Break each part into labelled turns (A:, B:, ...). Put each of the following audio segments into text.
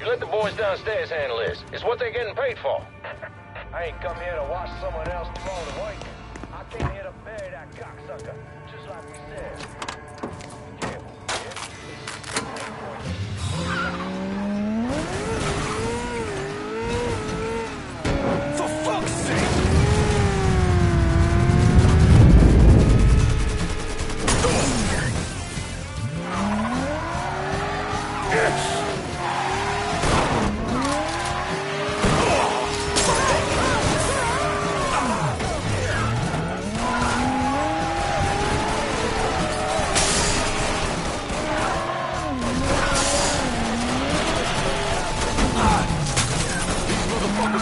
A: Let the boys downstairs handle this. It's what they're getting paid for.
B: I ain't come here to watch someone else do all the work. I came here to bury that cocksucker, just like we said. Be careful,
C: For fuck's sake!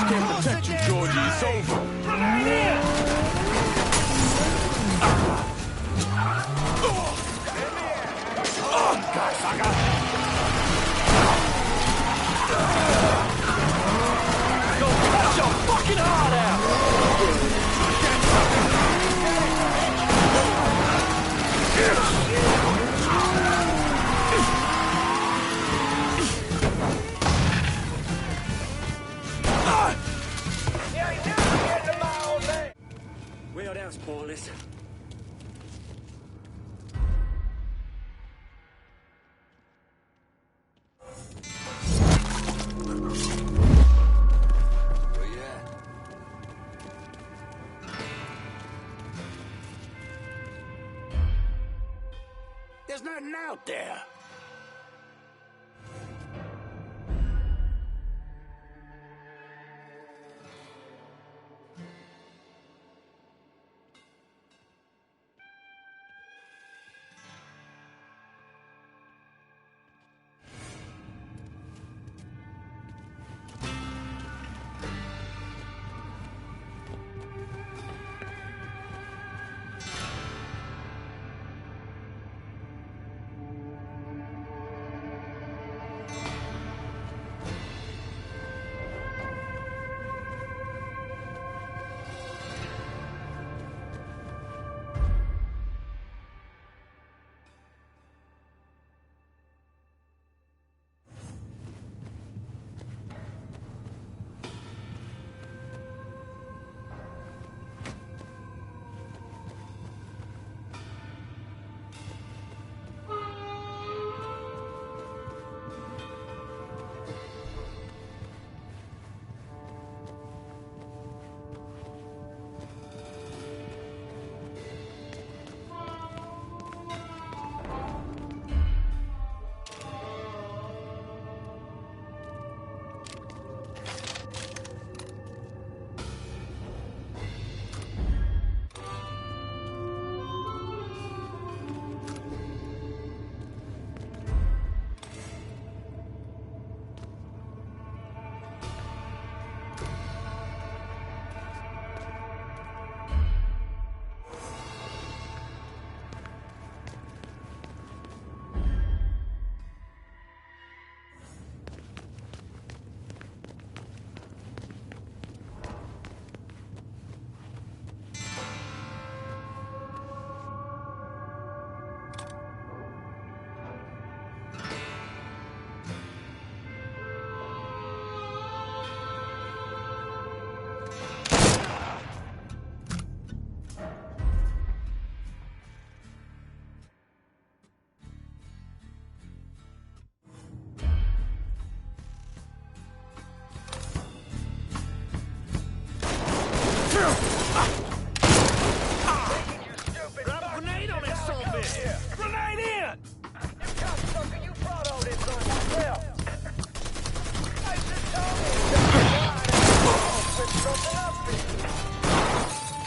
C: Can't protect you, Giorgi. It's over. Right here! Oh, God, Saga! Go cut your fucking heart out!
D: Well, that was pointless.
C: Where you at?
D: There's nothing out there.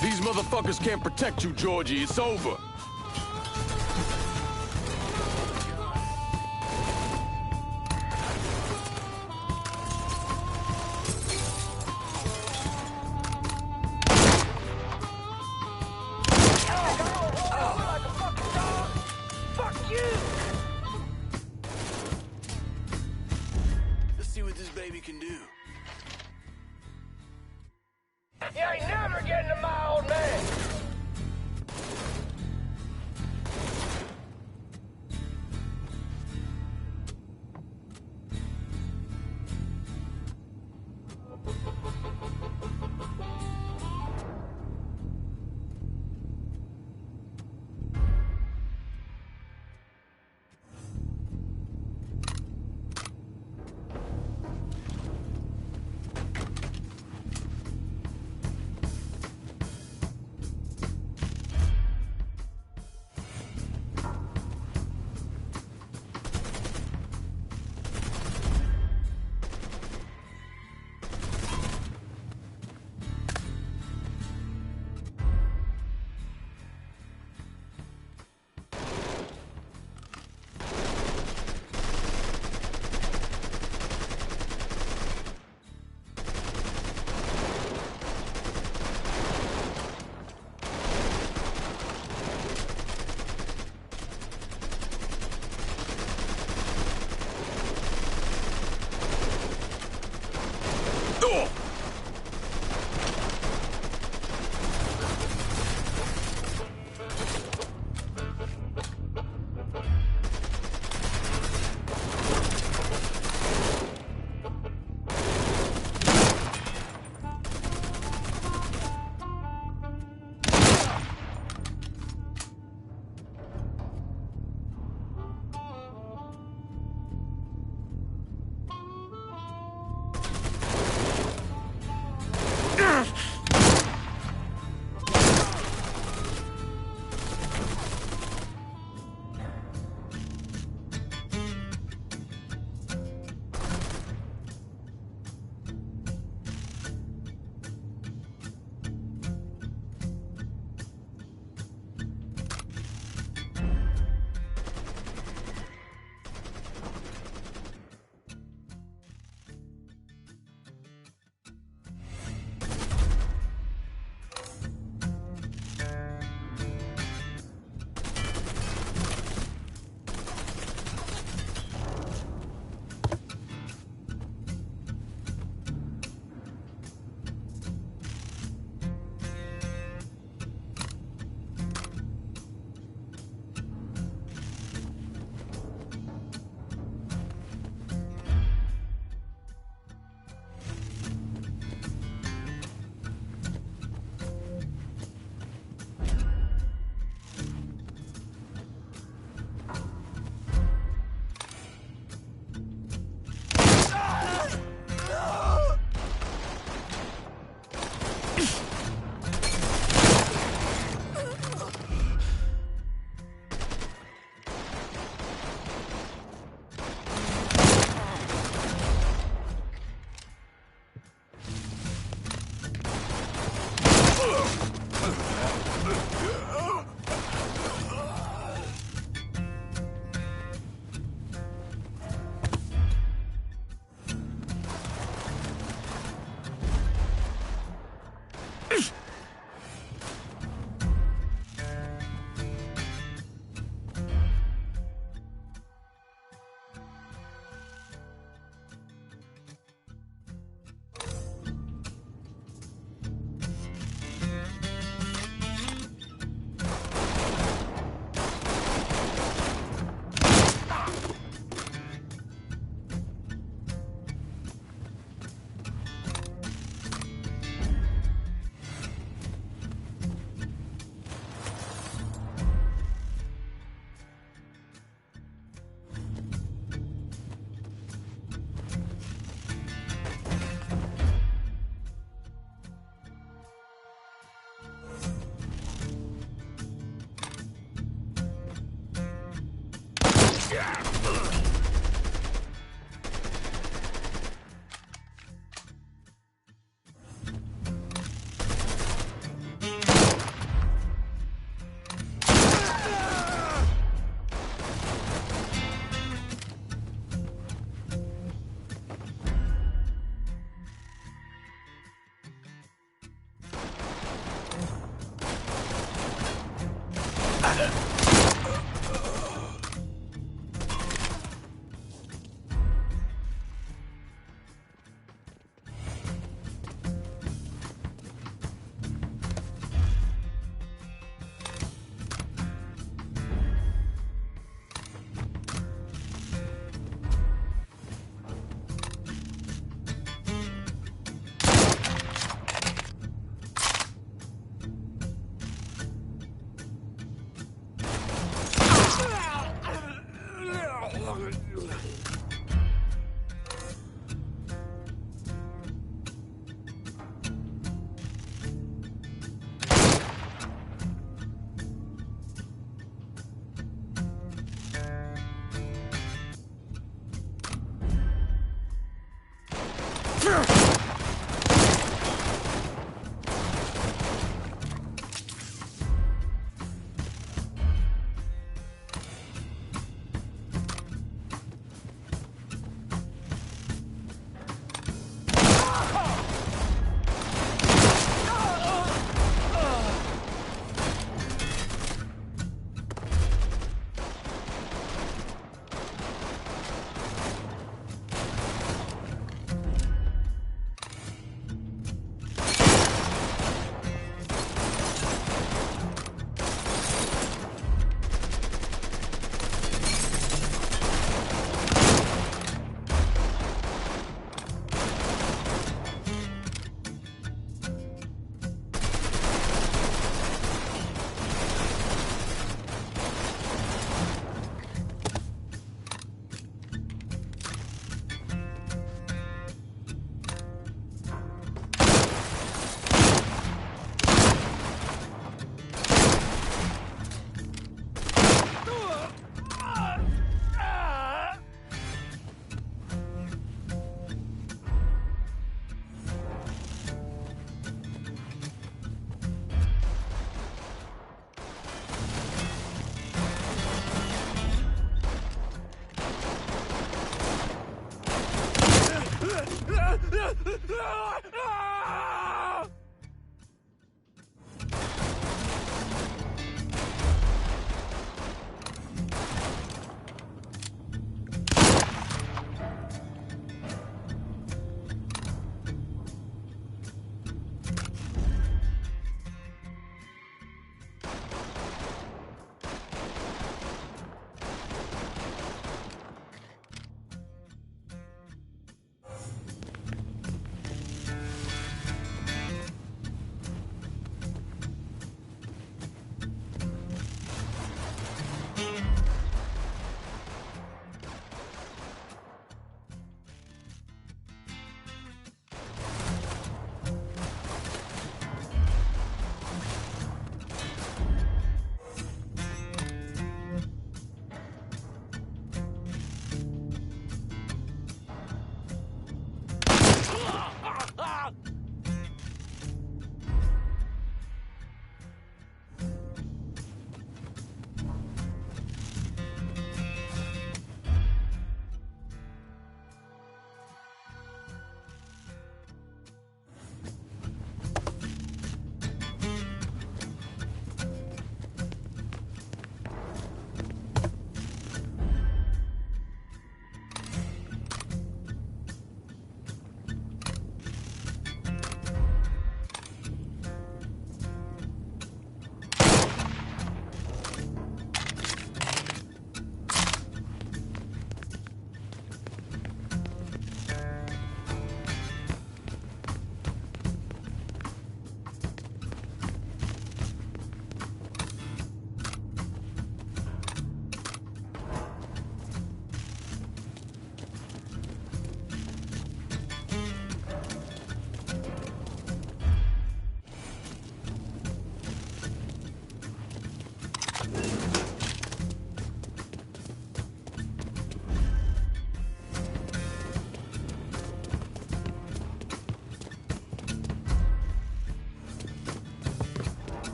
C: These motherfuckers can't protect you, Giorgi. It's over.
D: Let's see what this baby can do.
B: You ain't never getting to my old man!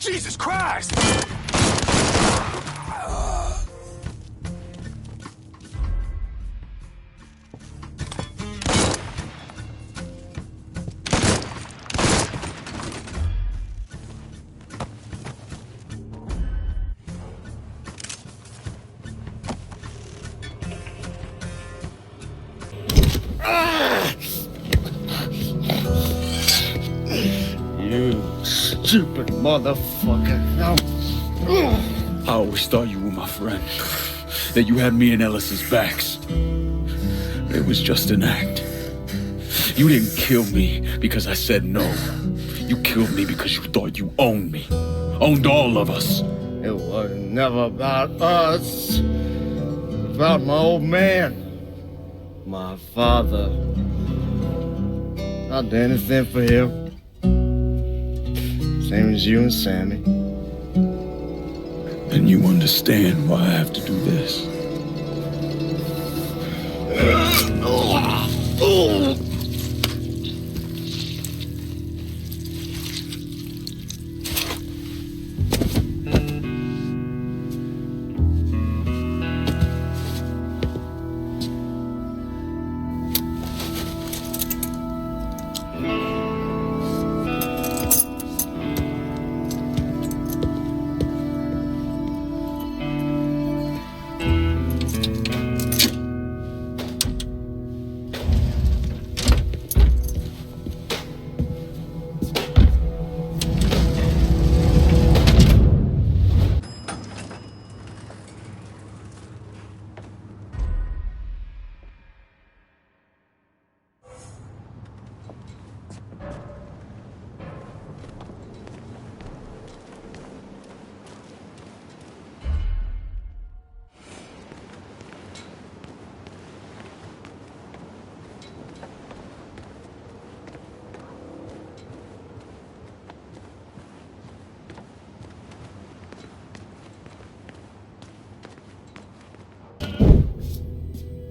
C: Jesus Christ!
E: You stupid motherfucker.
C: I always thought you were my friend. That you had me and Ellis's backs. It was just an act. You didn't kill me because I said no. You killed me because you thought you owned me. Owned all of us.
E: It was never about us. It was about my old man. My father. I'd do anything for him. Same as you and Sammy.
C: And you understand why I have to do this.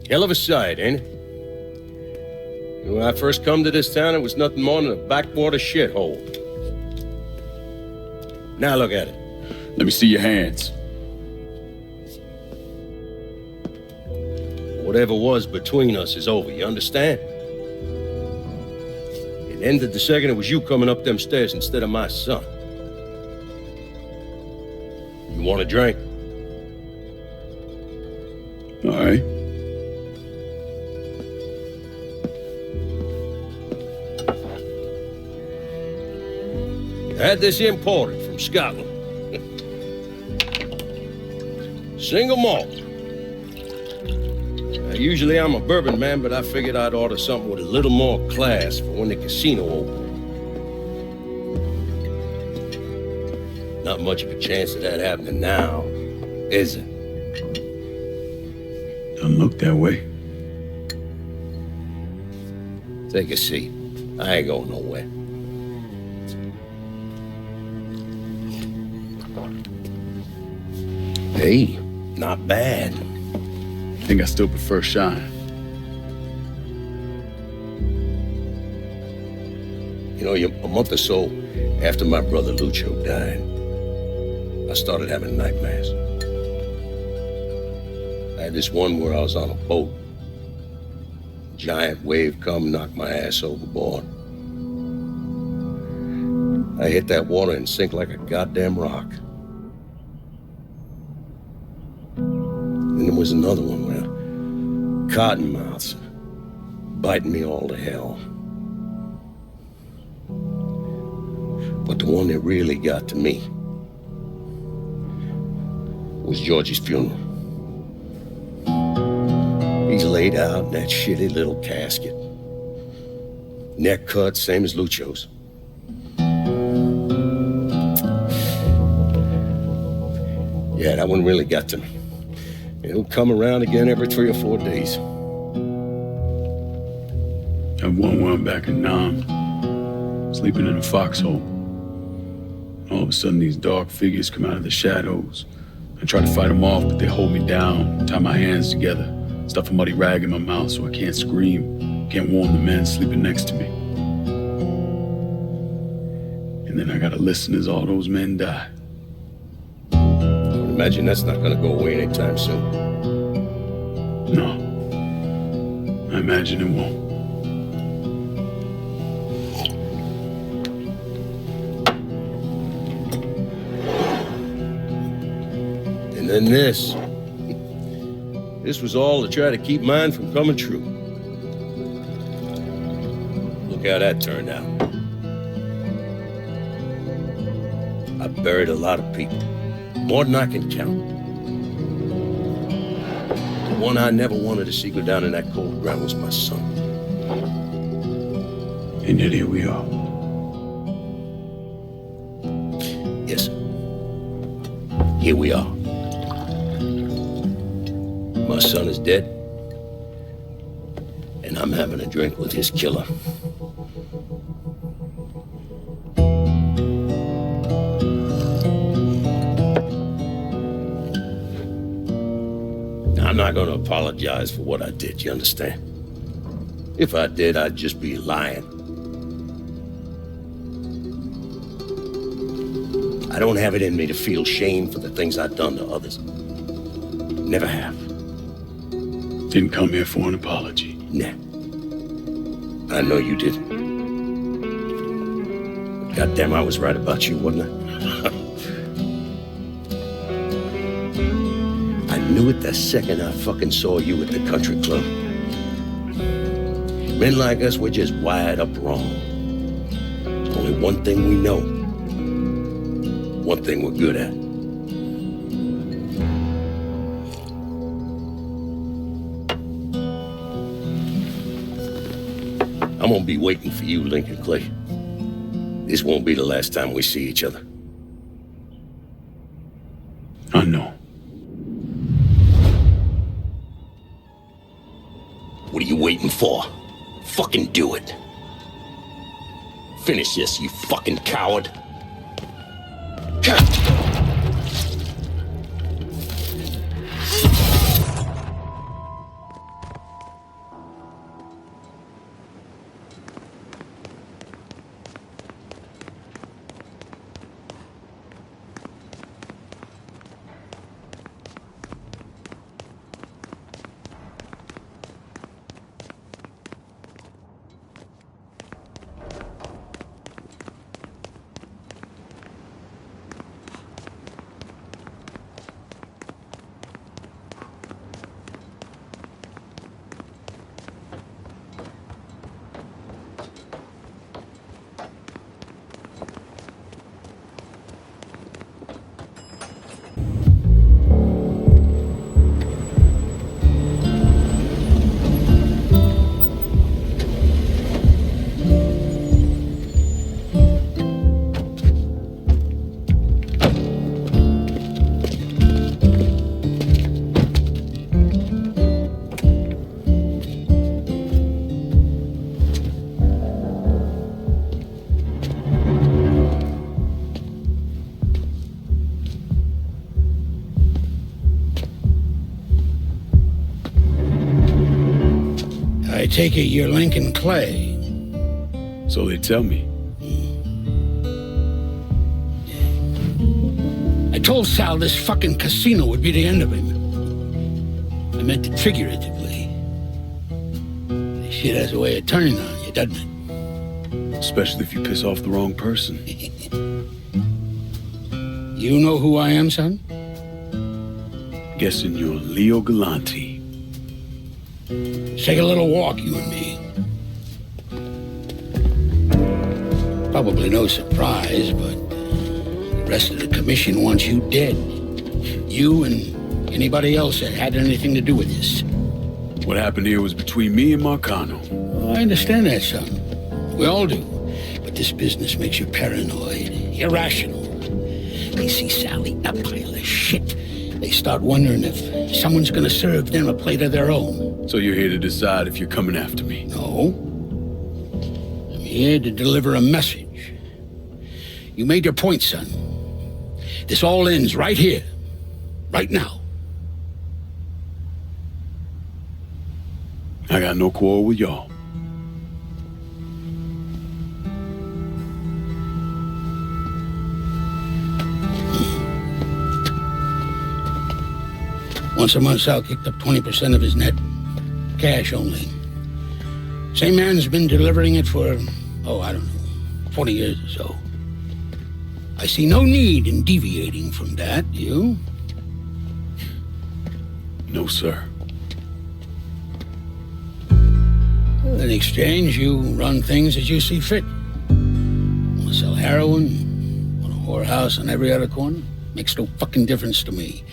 F: Hell of a sight, ain't it? When I first come to this town, it was nothing more than a backwater shithole. Now look at it.
C: Let me see your hands.
F: Whatever was between us is over, you understand? It ended the second it was you coming up them stairs instead of my son. You want a drink?
C: All right.
F: I had this imported from Scotland. Single malt. Now, usually I'm a bourbon man, but I figured I'd order something with a little more class for when the casino opened. Not much of a chance of that happening now, is it?
C: Doesn't look that way.
F: Take a seat. I ain't going nowhere. Hey, not bad.
C: I think I still prefer Shine.
F: You know, a month or so after my brother Lucio died, I started having nightmares. I had this one where I was on a boat. Giant wave come, knocked my ass overboard. I hit that water and sink like a goddamn rock. Then there was another one where cottonmouths biting me all to hell. But the one that really got to me was Giorgi's funeral. He's laid out in that shitty little casket. Neck cut, same as Lucio's. Yeah, that one really got to me. It'll come around again every 3 or 4 days.
C: I had one where I'm back in Nam, sleeping in a foxhole. All of a sudden, these dark figures come out of the shadows. I try to fight them off, but they hold me down, tie my hands together, stuff a muddy rag in my mouth so I can't scream, can't warn the men sleeping next to me. And And then I gotta listen as all those men die.
F: I would imagine that's not gonna go away anytime soon.
C: No. I imagine it won't.
F: And then this. This was all to try to keep mine from coming true. Look how that turned out. I buried a lot of people. More than I can count. The one I never wanted to see go down in that cold ground was my son.
C: And yet here we are.
F: Yes. Here we are. My son is dead, and I'm having a drink with his killer. I'm not gonna apologize for what I did, you understand? If I did, I'd just be lying. I don't have it in me to feel shame for the things I've done to others. Never have.
C: Didn't come here for an apology.
F: Nah. I know you didn't. Goddamn, I was right about you, wasn't I? I knew it the second I fucking saw you at the country club. Men like us, we're just wired up wrong. There's only one thing we know. One thing we're good at. I'm gonna be waiting for you, Lincoln Clay. This won't be the last time we see each other.
C: I know.
F: What are you waiting for? Fucking do it. Finish this, you fucking coward.
G: I take it you're Lincoln Clay.
C: So they tell me.
G: I told Sal this fucking casino would be the end of him. I meant it figuratively. This shit has a way of turning on you, doesn't it?
C: Especially if you piss off the wrong person.
G: You know who I am, son?
C: Guessing you're Leo Galante.
G: Let's take a little walk, you and me. Probably no surprise, but the rest of the commission wants you dead. You and anybody else that had anything to do with this.
C: What happened here was between me and Marcano.
G: Oh, I understand that, son. We all do. But this business makes you paranoid, irrational. They see Sally, a pile of shit. They start wondering if someone's gonna serve them a plate of their own.
C: So you're here to decide if you're coming after me?
G: No. I'm here to deliver a message. You made your point, son. This all ends right here. Right now.
C: I got no quarrel with y'all.
G: Once a month, Sal kicked up 20% of his net. Cash only. Same man's been delivering it for, I don't know, 20 years or so. I see no need in deviating from that, you?
C: No, sir.
G: In exchange, you run things as you see fit. Want to sell heroin? Want a whorehouse on every other corner? Makes no fucking difference to me.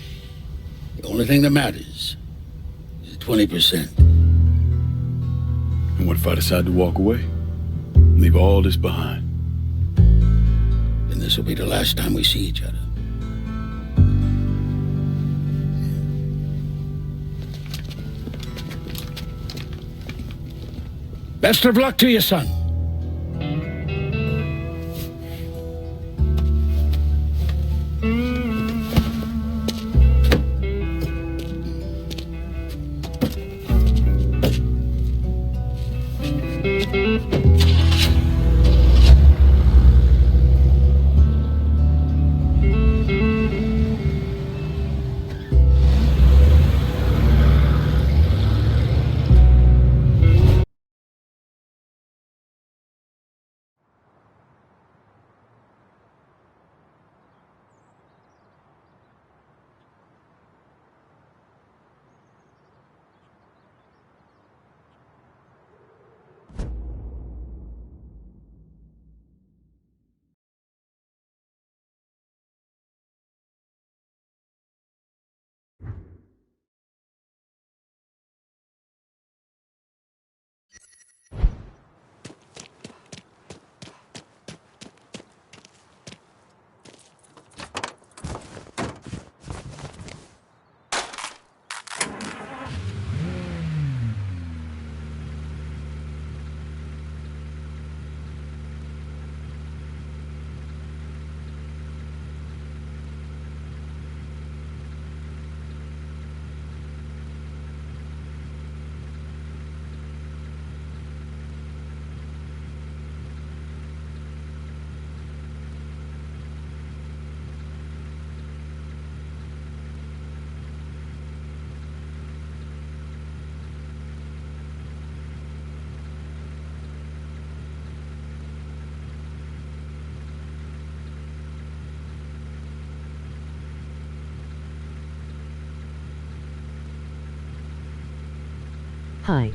G: The only thing that matters is 20%.
C: And what if I decide to walk away? Leave all this behind?
G: Then this will be the last time we see each other. Best of luck to you, son.
H: Hi.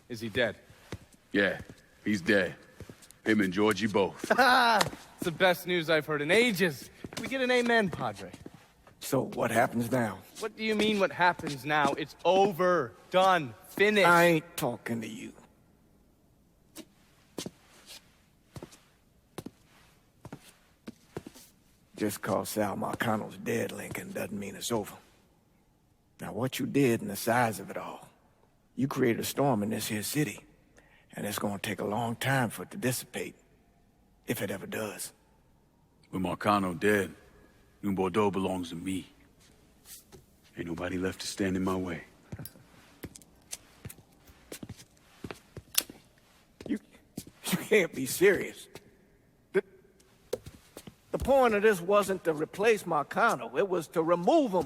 H: Is he dead?
C: Yeah, he's dead. Him and Giorgi both.
H: It's the best news I've heard in ages. Can we get an amen, Padre?
I: So what happens now?
H: What do you mean what happens now? It's over. Done. Finished.
I: I ain't talking to you. Just cause Sal Marcano's dead, Lincoln, doesn't mean it's over. Now, what you did and the size of it all, you created a storm in this here city, and it's gonna take a long time for it to dissipate, if it ever does.
C: With Marcano dead, New Bordeaux belongs to me. Ain't nobody left to stand in my way.
I: You can't be serious. The point of this wasn't to replace Marcano, it was to remove him.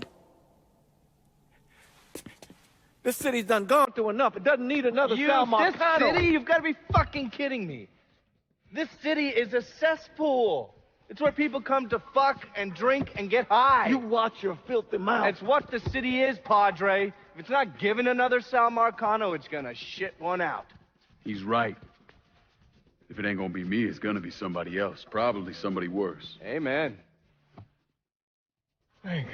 I: This city's done gone through enough. It doesn't need another Sal Marcano.
H: This city? You've got to be fucking kidding me. This city is a cesspool. It's where people come to fuck and drink and get high.
I: You watch your filthy mouth.
H: It's what the city is, Padre. If it's not giving another Sal Marcano, it's gonna shit one out.
C: He's right. If it ain't gonna be me, it's gonna be somebody else. Probably somebody worse.
H: Amen.
I: Hank.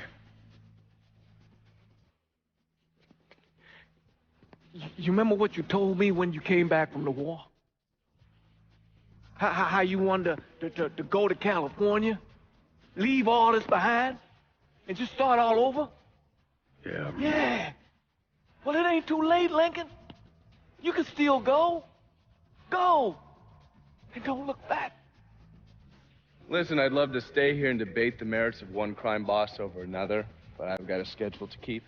I: You remember what you told me when you came back from the war? How you wanted to go to California, leave all this behind, and just start all over?
C: Yeah.
I: Yeah. Well, it ain't too late, Lincoln. You can still go. Go. And don't look back.
H: Listen, I'd love to stay here and debate the merits of one crime boss over another, but I've got a schedule to keep.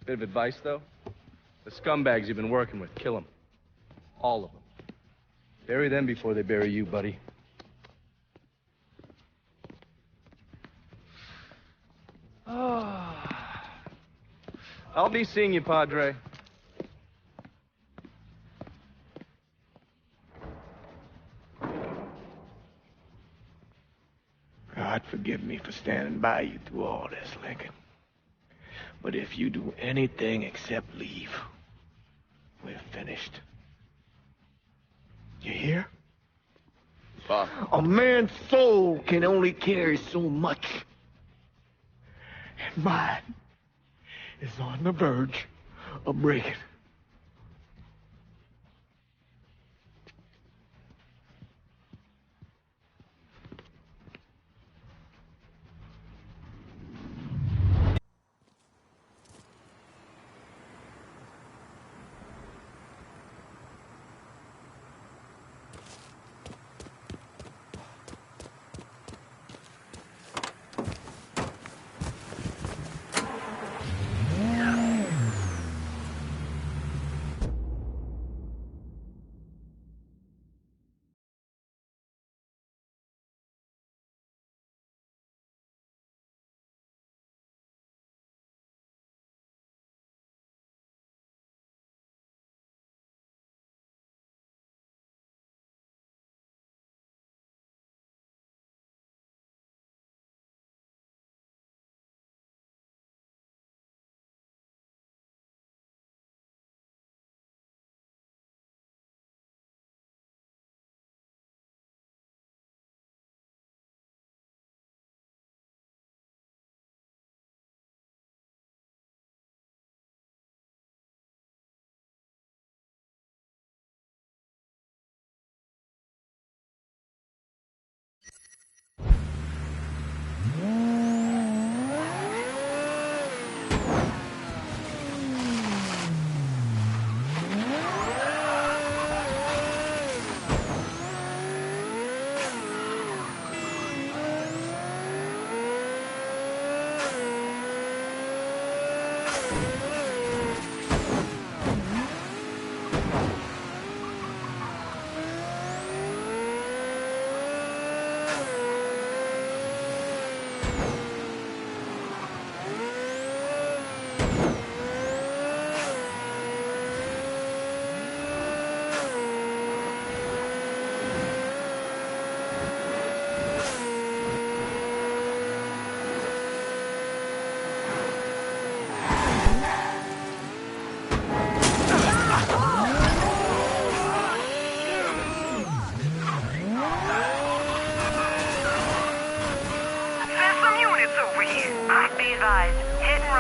H: Bit of advice, though. The scumbags you've been working with, kill them. All of them. Bury them before they bury you, buddy. I'll be seeing you, Padre.
I: God forgive me for standing by you through all this, Lincoln. But if you do anything except leave, we're finished. You hear?
C: Pop.
I: A man's soul can only carry so much. And mine is on the verge of breaking.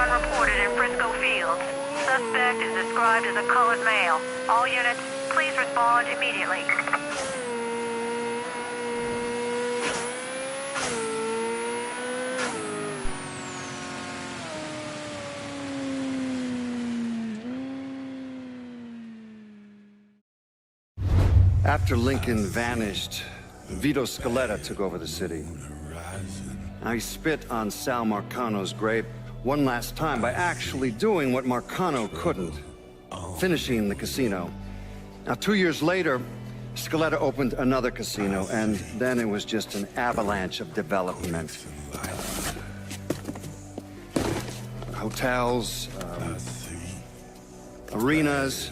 J: gun reported in Frisco Fields. Suspect is described as a colored male. All units, please respond immediately.
E: After Lincoln vanished, Vito Scaletta took over the city. Now he spit on Sal Marcano's grave one last time by actually doing what Marcano couldn't, finishing the casino. Now 2 years later, Scaletta opened another casino, and then it was just an avalanche of development. Hotels, arenas,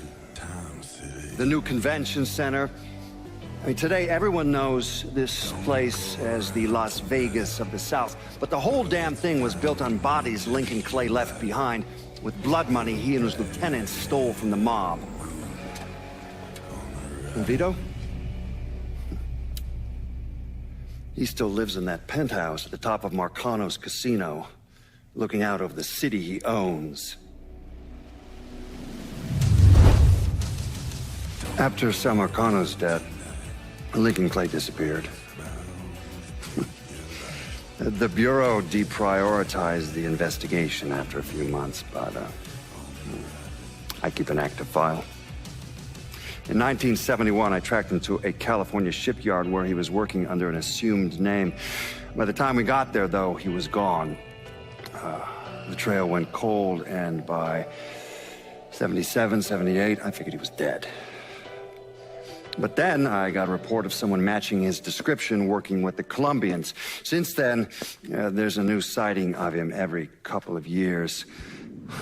E: the new convention center. I mean, today everyone knows this place as the Las Vegas of the South, but the whole damn thing was built on bodies Lincoln Clay left behind, with blood money he and his lieutenants stole from the mob. And Vito? He still lives in that penthouse at the top of Marcano's casino, looking out over the city he owns. After Sal Marcano's death, Lincoln Clay disappeared. The Bureau deprioritized the investigation after a few months, but I keep an active file. In 1971, I tracked him to a California shipyard where he was working under an assumed name. By the time we got there, though, he was gone. The trail went cold, and by 77, 78, I figured he was dead. But then I got a report of someone matching his description working with the Colombians. Since then, there's a new sighting of him every couple of years.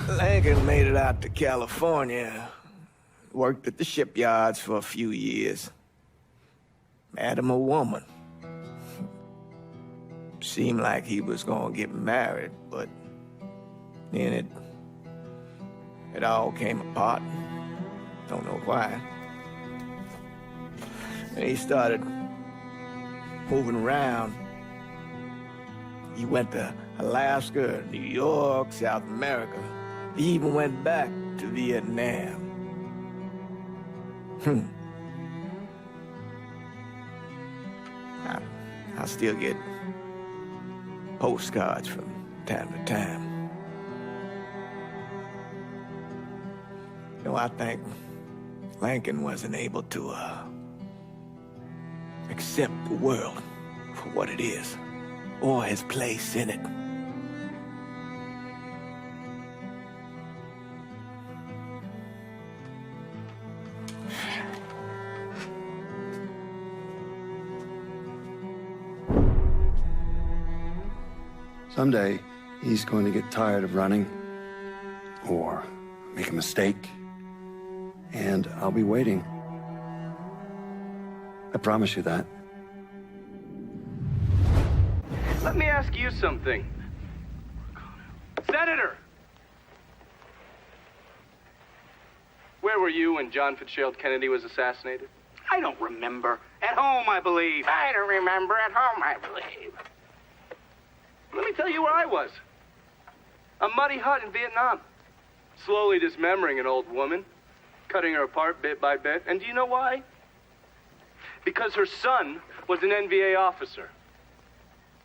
I: Lincoln made it out to California. Worked at the shipyards for a few years. Met him a woman. Seemed like he was gonna get married, but then it all came apart. Don't know why. And he started moving around. He went to Alaska, New York, South America. He even went back to Vietnam. I still get postcards from time to time. You know, I think Lincoln wasn't able to, accept the world for what it is, or his place in it.
E: Someday, he's going to get tired of running, or make a mistake, and I'll be waiting. I promise you that.
H: Let me ask you something. Senator! Where were you when John Fitzgerald Kennedy was assassinated?
K: I don't remember. At home, I believe.
H: I don't remember. At home, I believe. Let me tell you where I was. A muddy hut in Vietnam. Slowly dismembering an old woman. Cutting her apart bit by bit. And do you know why? Because her son was an NVA officer.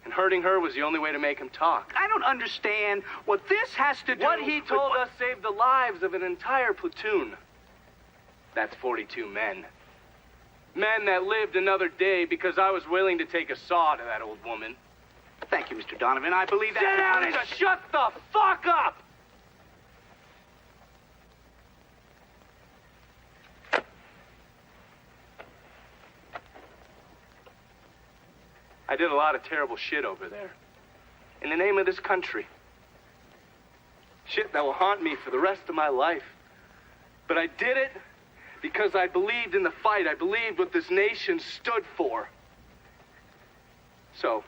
H: And hurting her was the only way to make him talk.
K: I don't understand what this has to do.
H: What he told us saved the lives of an entire platoon. That's 42 men. Men that lived another day because I was willing to take a saw to that old woman.
K: Thank you, Mr. Donovan. I believe that.
H: Sit down and shut the fuck up! I did a lot of terrible shit over there. In the name of this country. Shit that will haunt me for the rest of my life. But I did it because I believed in the fight. I believed what this nation stood for. So,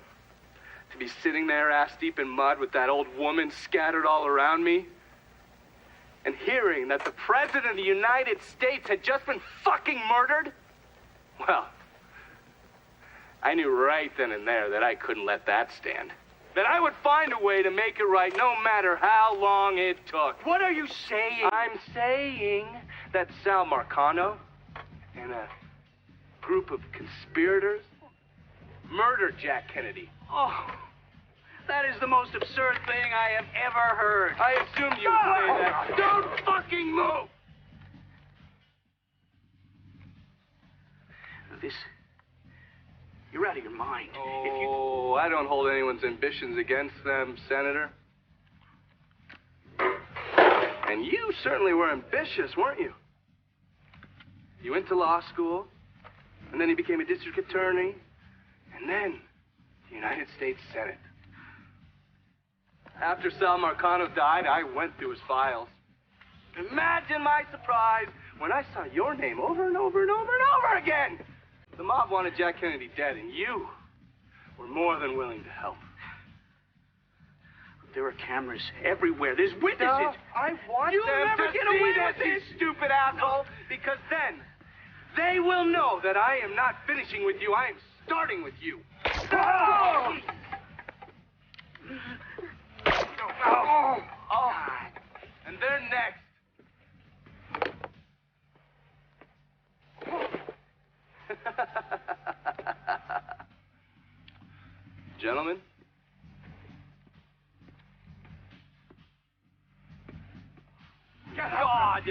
H: to be sitting there ass deep in mud with that old woman scattered all around me, and hearing that the President of the United States had just been fucking murdered, well, I knew right then and there that I couldn't let that stand. that I would find a way to make it right no matter how long it took.
K: What are you saying?
H: I'm saying that Sal Marcano and a group of conspirators murdered Jack Kennedy.
K: Oh, that is the most absurd thing I have ever heard.
H: I assumed you would say that. Don't fucking move!
K: This... You're out of your mind.
H: Oh, I don't hold anyone's ambitions against them, Senator. And you certainly were ambitious, weren't you? You went to law school, and then you became a district attorney, and then the United States Senate. After Sal Marcano died, I went through his files. Imagine my surprise when I saw your name over and over and over and over again. The mob wanted Jack Kennedy dead, and you were more than willing to help.
K: There are cameras everywhere. There's witnesses.
H: I want
K: You'll
H: them
K: never
H: to
K: get
H: see
K: away
H: this,
K: with
H: you
K: this.
H: stupid asshole, because then they will know that I am not finishing with you. I am starting with you. Oh! Oh! And they're next. Gentlemen. God!